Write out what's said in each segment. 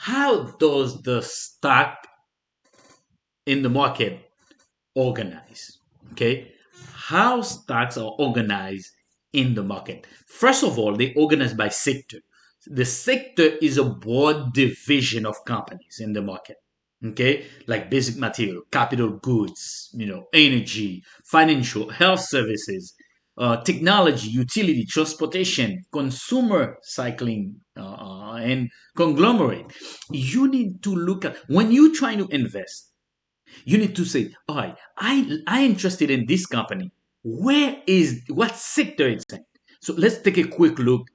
how does the stock in the market organize? Okay, how stocks are organized in the market. First of all, they organize by sector. The sector is a broad division of companies in the market. Okay, like basic material, capital goods, energy, financial, health services, technology, utility, transportation, consumer cycling, and conglomerate. You need to look at when you're trying to invest. You need to say, all right, I interested in this company. What sector it's in? So let's take a quick look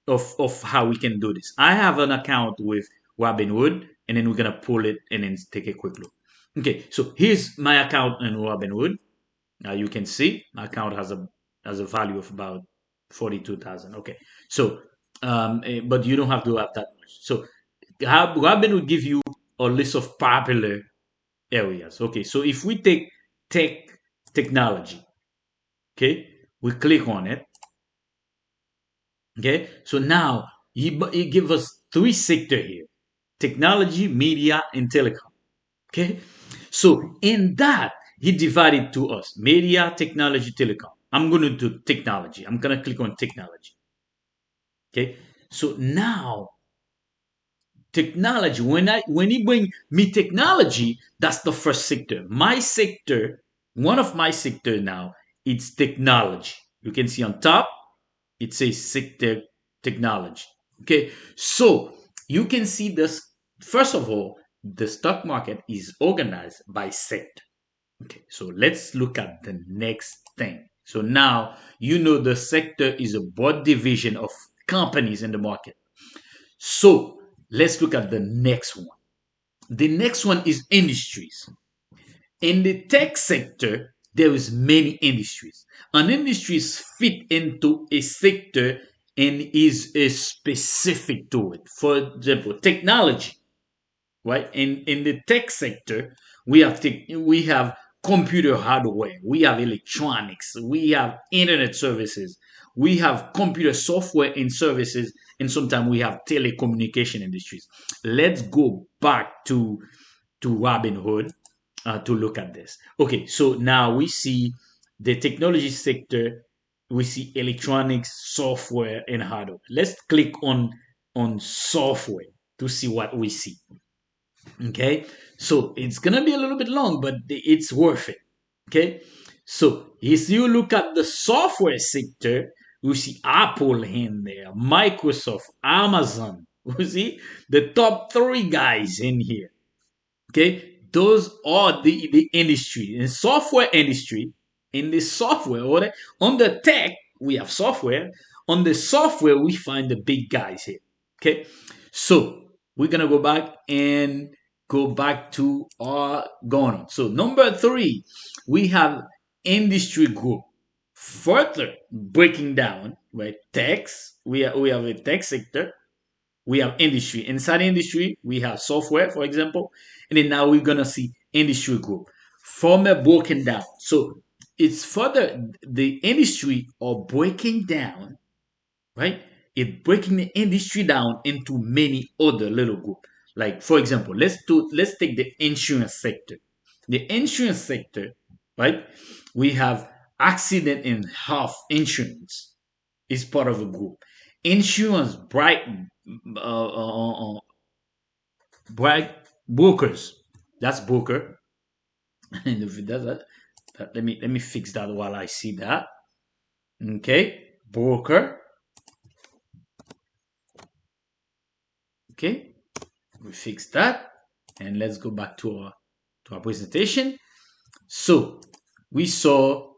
of how we can do this. I have an account with Robinhood, and then we're gonna pull it and then take a quick look. Okay, so here's my account in Robinhood. Now you can see my account has a value of about 42,000. Okay, so but you don't have to have that much. So Robinhood give you a list of popular areas. Okay, so if we take tech technology, okay, we click on it. Okay, so now he give us three sector here: technology, media, and telecom. Okay, so in that he divided to us media, technology, telecom. I'm going to do technology. I'm going to click on technology. Okay, so now technology, when he bring me technology, that's the first sector. My sector, one of my sector now, it's technology. You can see on top it says sector technology. Okay, so you can see this. First of all, the stock market is organized by sector. Okay, so let's look at the next thing. So now you know the sector is a broad division of companies in the market. So let's look at the next one. The next one is industries. In the tech sector, there is many industries. An industry is fit into a sector and is specific to it. For example, technology, right? In the tech sector, we have computer hardware, we have electronics, we have internet services, we have computer software and services, and sometimes we have telecommunication industries. Let's go back to Robinhood to look at this. Okay, so now we see the technology sector, we see electronics, software, and hardware. Let's click on software to see what we see. Okay, so it's gonna be a little bit long, but it's worth it. Okay, so if you look at the software sector, you see Apple in there, Microsoft, Amazon. You see the top three guys in here. Okay, those are the industry in software industry. In the software, or on the tech, we have software. On the software, we find the big guys here. Okay, so we're gonna go back to our going on. So number three, we have industry group. Further breaking down, right? Techs, we have a tech sector, we have industry. Inside industry, we have software, for example, and then now we're gonna see industry group. From a broken down. So it's further the industry are breaking down, right? It breaking the industry down into many other little group. Like for example, let's take the insurance sector. The insurance sector, right? We have accident and health insurance is part of a group. Insurance bright brokers. That's broker. And if it does let me fix that while I see that. Okay, broker. Okay, we fix that, and let's go back to our presentation. So we saw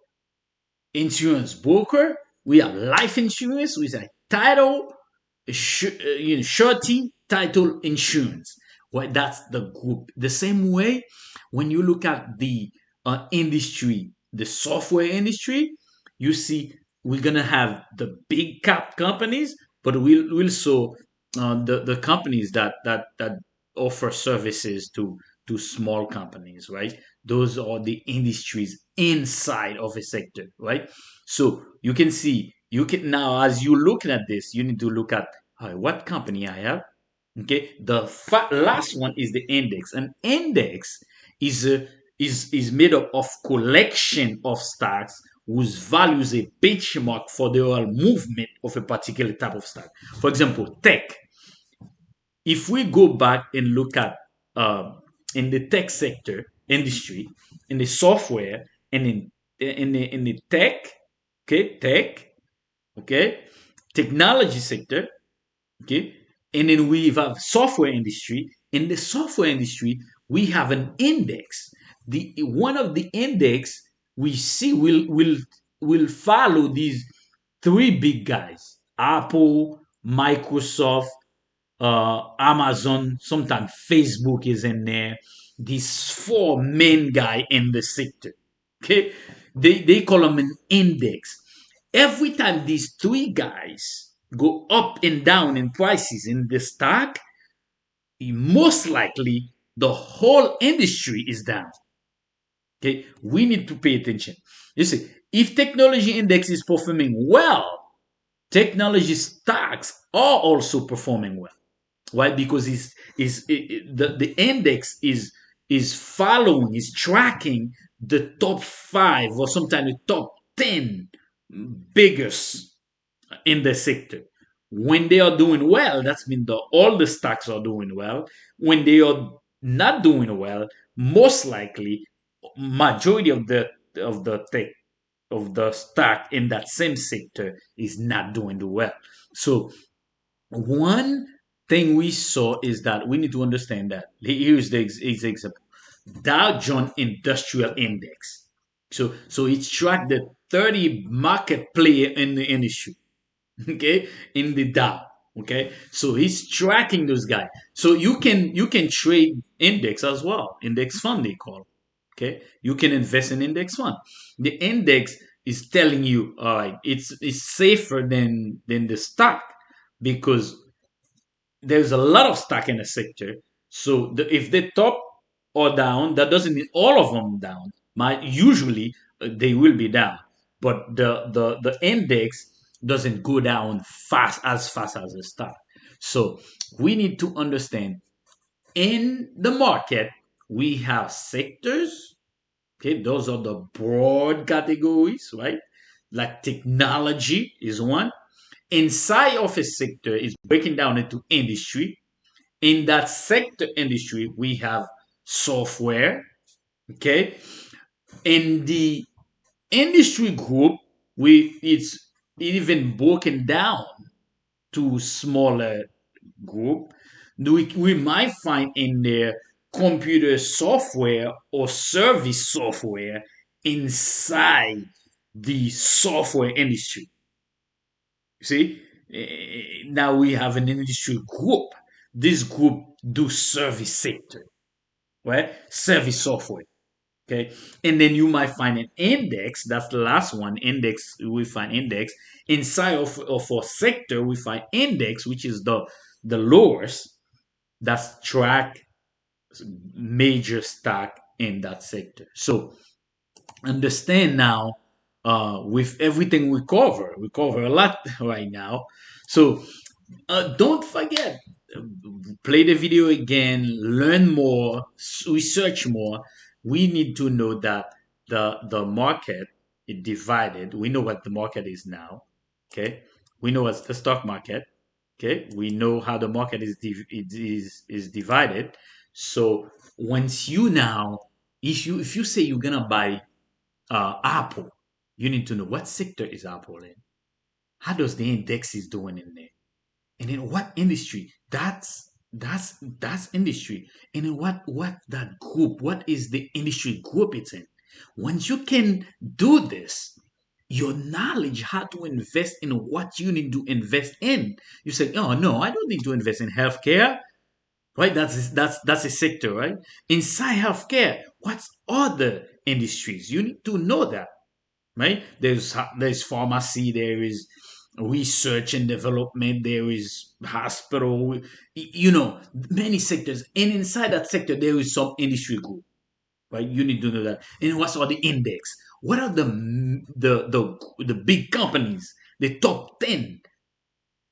insurance broker. We have life insurance. We say title, surety, title insurance. Well, that's the group. The same way, when you look at the industry, the software industry, you see we're gonna have the big cap companies, but we'll also the companies that offer services to small companies, right? Those are the industries inside of a sector, right? So you can see you can now as you're looking at this, you need to look at what company I have. Okay, the last one is the index. An index is a is made up of collection of stocks whose value is a benchmark for the overall movement of a particular type of stock. For example, tech. If we go back and look at in the tech sector industry, in the software, and in the tech, okay, okay, technology sector, okay, and then we have software industry. In the software industry, we have an index. The one of the index we see will follow these three big guys: Apple, Microsoft, Amazon, sometimes Facebook is in there. These four main guy in the sector. Okay, they call them an index. Every time these three guys go up and down in prices in the stock, most likely the whole industry is down. Okay, we need to pay attention. You see, if technology index is performing well, technology stocks are also performing well. Why? Because the index is following, is tracking the top five or sometimes the top 10 biggest in the sector. When they are doing well, that's mean all the stocks are doing well. When they are not doing well, most likely majority of the tech of the stock in that same sector is not doing well. So one thing we saw is that we need to understand that here's the example: Dow Jones Industrial Index. So it's tracked the 30 market player in the industry, okay, in the Dow. Okay, so he's tracking those guys. So you can trade index as well, index fund they call. Okay, you can invest in index fund. The index is telling you, all right, it's safer than the stock because there's a lot of stock in the sector. So if the top or down, that doesn't mean all of them down. Might usually they will be down, but the index doesn't go down fast as the stock. So we need to understand in the market we have sectors. Okay, those are the broad categories, right? Like technology is one. Inside of a sector is breaking down into industry. In that sector industry, we have software. Okay. In the industry group, it's even broken down to smaller group. We might find in there computer software or service software inside the software industry. See, now we have an industry group. This group do service sector, right? Service software. Okay, and then you might find an index. That's the last one. Index. We find index inside of a sector. We find index, which is the lowest. That's track major stock in that sector. So understand now, with everything we cover a lot right now. So don't forget, play the video again, learn more, research more. We need to know that the market is divided. We know what the market is now. Okay, we know what's the stock market. Okay, we know how the market is divided. So once you now, if you say you're gonna buy Apple, you need to know what sector is Apple in. How does the index is doing in there? And in what industry? That's industry. And in what that group, what is the industry group it's in? Once you can do this, your knowledge how to invest in what you need to invest in. You say, oh no, I don't need to invest in healthcare. Right? That's a sector, right? Inside healthcare, what's other industries? You need to know that, right? There's pharmacy, there is research and development, there is hospital, many sectors, and inside that sector there is some industry group, right? You need to know that. And what's all the index? What are the big companies, the top 10,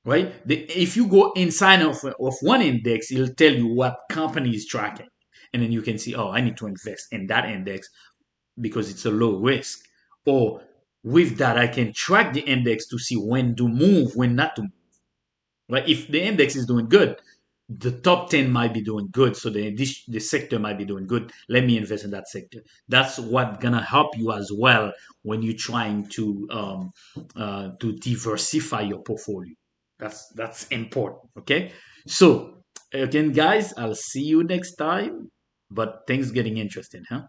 right? If you go inside of one index, it'll tell you what company is tracking. And then you can see, oh, I need to invest in that index because it's a low risk. Or with that, I can track the index to see when to move, when not to move. Right? If the index is doing good, the top 10 might be doing good. So the sector might be doing good. Let me invest in that sector. That's what gonna help you as well when you're trying to diversify your portfolio. That's important. Okay. So again, guys, I'll see you next time. But things getting interesting, huh?